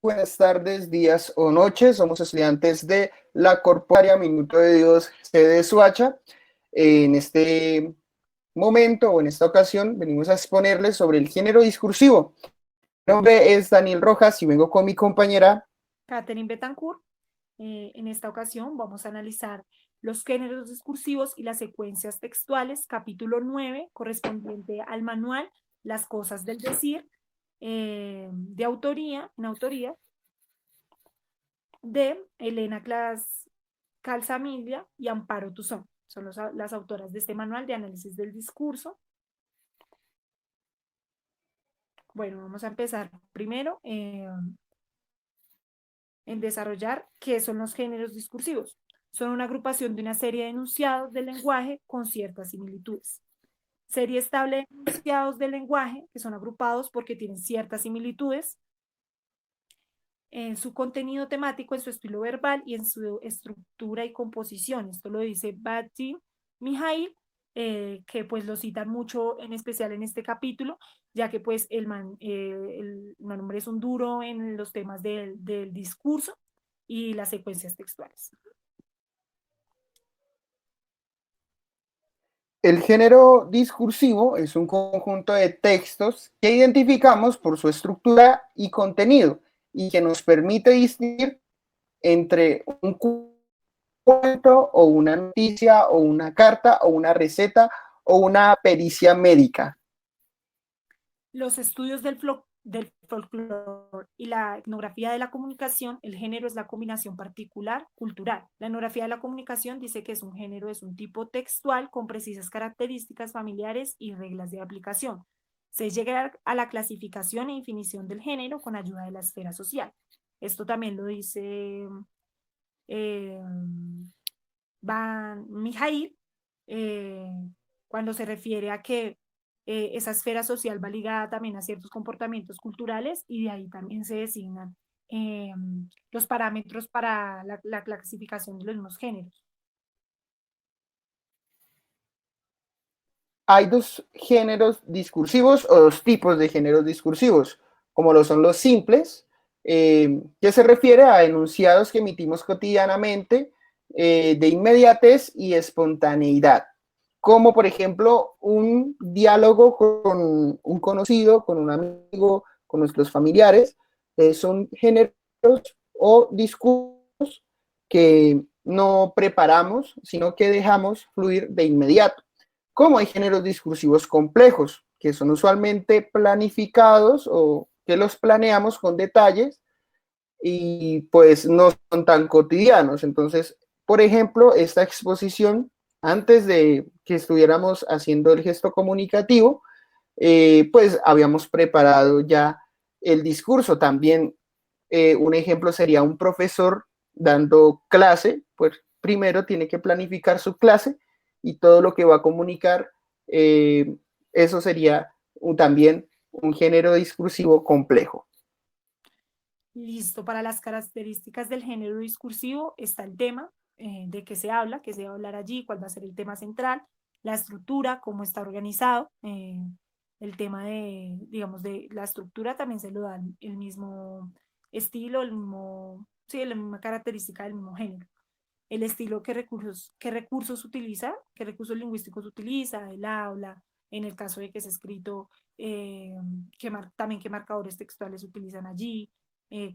Buenas tardes, días o noches. Somos estudiantes de la Corporaria Minuto de Dios sede Suacha. En este momento o en esta ocasión venimos a exponerles sobre el género discursivo. Mi nombre es Daniel Rojas y vengo con mi compañera Catherine Betancourt. En esta ocasión vamos a analizar los géneros discursivos y las secuencias textuales, capítulo 9, correspondiente al manual Las cosas del decir, en autoría de Elena Calzamiglia y Amparo Tuzón. Son las autoras de este manual de análisis del discurso. Bueno, vamos a empezar primero en desarrollar qué son los géneros discursivos. Son una agrupación de una serie de enunciados del lenguaje con ciertas similitudes. Serie estable de enunciados del lenguaje que son agrupados porque tienen ciertas similitudes en su contenido temático, en su estilo verbal y en su estructura y composición. Esto lo dice Bati Mijail, que pues lo citan mucho, en especial en este capítulo, ya que pues el hombre es un duro en los temas del discurso y las secuencias textuales. el género discursivo. Es un conjunto de textos que identificamos por su estructura y contenido y que nos permite distinguir entre un cuento o una noticia o una carta o una receta o una pericia médica. Los estudios del folclore y la etnografía de la comunicación, el género es la combinación particular cultural. La etnografía de la comunicación dice que es un género, es un tipo textual con precisas características familiares y reglas de aplicación. Se llega a la clasificación e definición del género con ayuda de la esfera social. Esto también lo dice Van Mijail, cuando se refiere a que esa esfera social va ligada también a ciertos comportamientos culturales y de ahí también se designan los parámetros para la clasificación de los mismos géneros. Hay dos géneros discursivos o dos tipos de géneros discursivos, como lo son los simples, que se refiere a enunciados que emitimos cotidianamente de inmediatez y espontaneidad, como por ejemplo un diálogo con un conocido, con un amigo, con nuestros familiares. Son géneros o discursos que no preparamos, sino que dejamos fluir de inmediato. Como hay géneros discursivos complejos, que son usualmente planificados o que los planeamos con detalles y pues no son tan cotidianos. Entonces, por ejemplo, esta exposición, antes de que estuviéramos haciendo el gesto comunicativo, pues habíamos preparado ya el discurso. También un ejemplo sería un profesor dando clase, pues primero tiene que planificar su clase y todo lo que va a comunicar, eso sería también un género discursivo complejo. Listo, para las características del género discursivo está el tema de qué se habla, qué se va a hablar allí, cuál va a ser el tema central, la estructura, cómo está organizado, el tema de, digamos, de la estructura también se lo da el mismo estilo, el mismo, sí, la misma característica del mismo género. El estilo, qué recursos utiliza, qué recursos lingüísticos utiliza, el habla, en el caso de que es escrito, también qué marcadores textuales utilizan allí,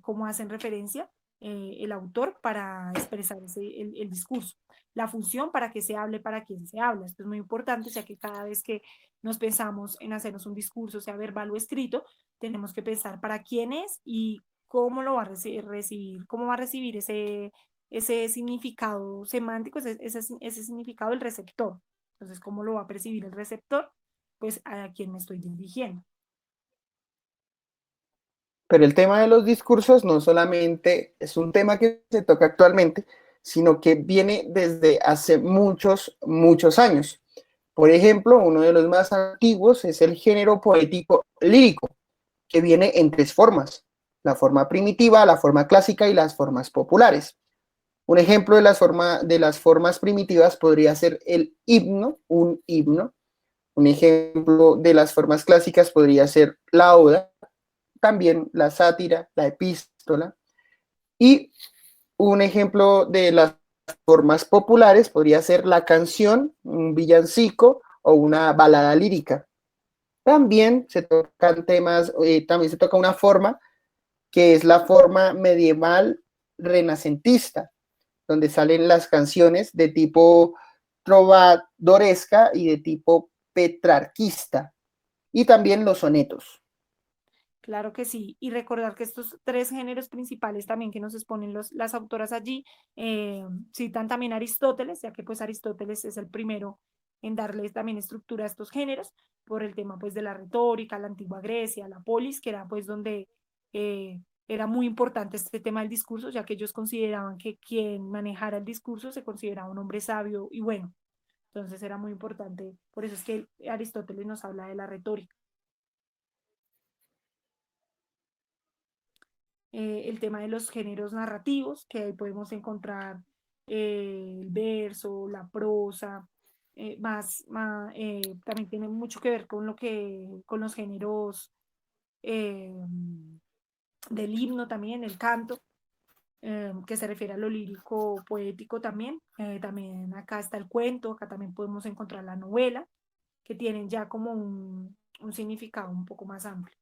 cómo hacen referencia el autor para expresar el discurso, la función para que se hable, para quién se habla. Esto es muy importante, ya que cada vez que nos pensamos en hacernos un discurso, sea verbal o escrito, tenemos que pensar para quién es y cómo lo va a recibir, cómo va a recibir ese significado semántico, ese significado del receptor. Entonces, ¿cómo lo va a percibir el receptor? Pues a quien me estoy dirigiendo. Pero el tema de los discursos no solamente es un tema que se toca actualmente, sino que viene desde hace muchos, muchos años. Por ejemplo, uno de los más antiguos es el género poético lírico, que viene en tres formas: la forma primitiva, la forma clásica y las formas populares. Un ejemplo de las formas primitivas podría ser el himno, un himno. Un ejemplo de las formas clásicas podría ser la oda, también la sátira, la epístola, y un ejemplo de las formas populares podría ser la canción, un villancico o una balada lírica. También se tocan temas, también se toca una forma que es la forma medieval renacentista, donde salen las canciones de tipo trovadoresca y de tipo petrarquista, y también los sonetos. Claro que sí, y recordar que estos tres géneros principales también que nos exponen las autoras allí, citan también a Aristóteles, ya que pues Aristóteles es el primero en darles también estructura a estos géneros, por el tema pues de la retórica, la antigua Grecia, la polis, que era pues donde era muy importante este tema del discurso, ya que ellos consideraban que quien manejara el discurso se consideraba un hombre sabio y bueno, entonces era muy importante, por eso es que Aristóteles nos habla de la retórica. El tema de los géneros narrativos, que ahí podemos encontrar el verso, la prosa, también tiene mucho que ver con con los géneros eh, del himno también, el canto, que se refiere a lo lírico poético también. También acá está el cuento, acá también podemos encontrar la novela, que tienen ya como un significado un poco más amplio.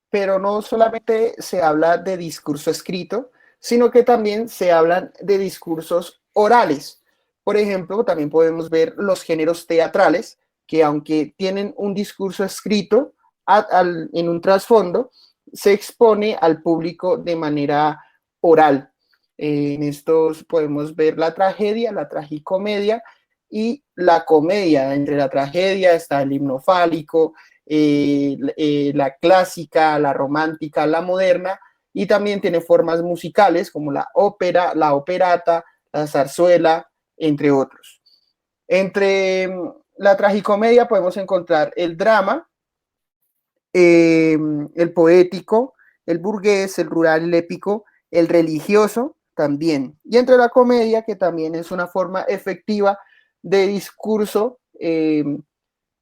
Pero no solamente se habla de discurso escrito, sino que también se hablan de discursos orales. Por ejemplo, también podemos ver los géneros teatrales, que aunque tienen un discurso escrito en un trasfondo, se expone al público de manera oral. En estos podemos ver la tragedia, la tragicomedia y la comedia. Entre la tragedia está el himno fálico, la clásica, la romántica, la moderna, y también tiene formas musicales como la ópera, la operata, la zarzuela, entre otros. Entre la tragicomedia podemos encontrar el drama, el poético, el burgués, el rural, el épico, el religioso también. Y entre la comedia, que también es una forma efectiva de discurso,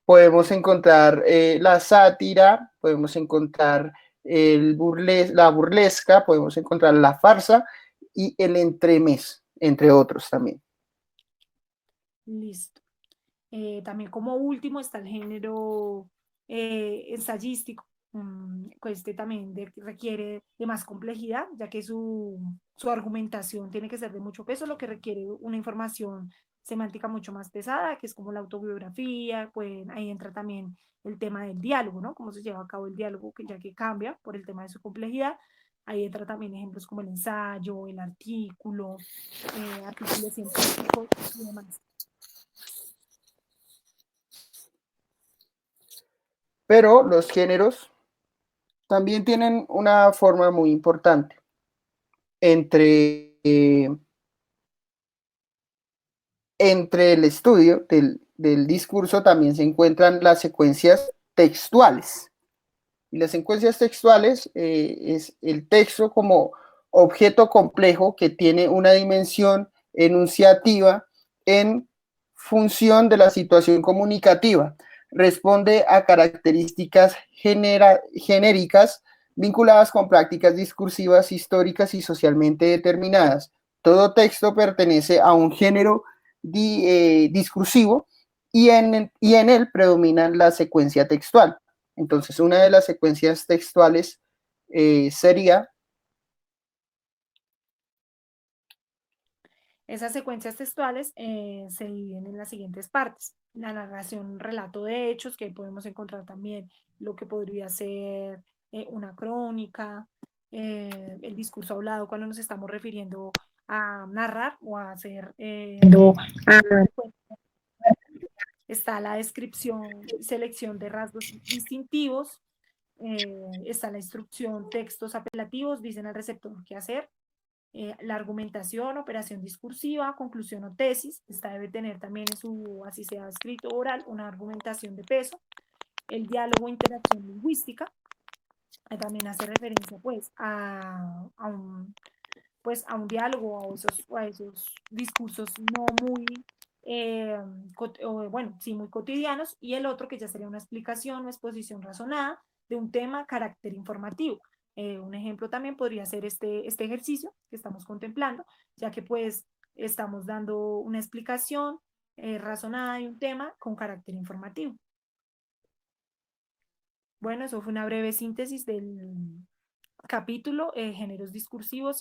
podemos encontrar la sátira, podemos encontrar la burlesca, podemos encontrar la farsa y el entremés, entre otros también. Listo. También como último está el género ensayístico, pues este también requiere de más complejidad, ya que su argumentación tiene que ser de mucho peso, lo que requiere una información semántica mucho más pesada, que es como la autobiografía, pues ahí entra también el tema del diálogo, ¿no? Cómo se lleva a cabo el diálogo, ya que cambia por el tema de su complejidad. Ahí entra también ejemplos como el ensayo, el artículo, artículos científicos y demás. Pero los géneros también tienen una forma muy importante. Entre, entre el estudio del discurso también se encuentran las secuencias textuales. Y las secuencias textuales es el texto como objeto complejo que tiene una dimensión enunciativa en función de la situación comunicativa. Responde a características genéricas vinculadas con prácticas discursivas históricas y socialmente determinadas. Todo texto pertenece a un género discursivo y en él predomina la secuencia textual. Entonces, una de las secuencias textuales sería... Esas secuencias textuales se dividen en las siguientes partes. La narración, relato de hechos, que podemos encontrar también lo que podría ser una crónica, el discurso hablado cuando nos estamos refiriendo a narrar o a hacer... está la descripción, selección de rasgos distintivos, está la instrucción, textos apelativos, dicen al receptor qué hacer, la argumentación, operación discursiva, conclusión o tesis. Esta debe tener también en su, así sea escrito o oral, una argumentación de peso. El diálogo, interacción lingüística. también hace referencia pues pues a un diálogo, a esos discursos no muy, bueno, sí, muy cotidianos, y el otro que ya sería una explicación o exposición razonada de un tema carácter informativo. Un ejemplo también podría ser este ejercicio que estamos contemplando, ya que pues estamos dando una explicación razonada de un tema con carácter informativo. Bueno, eso fue una breve síntesis del capítulo, géneros discursivos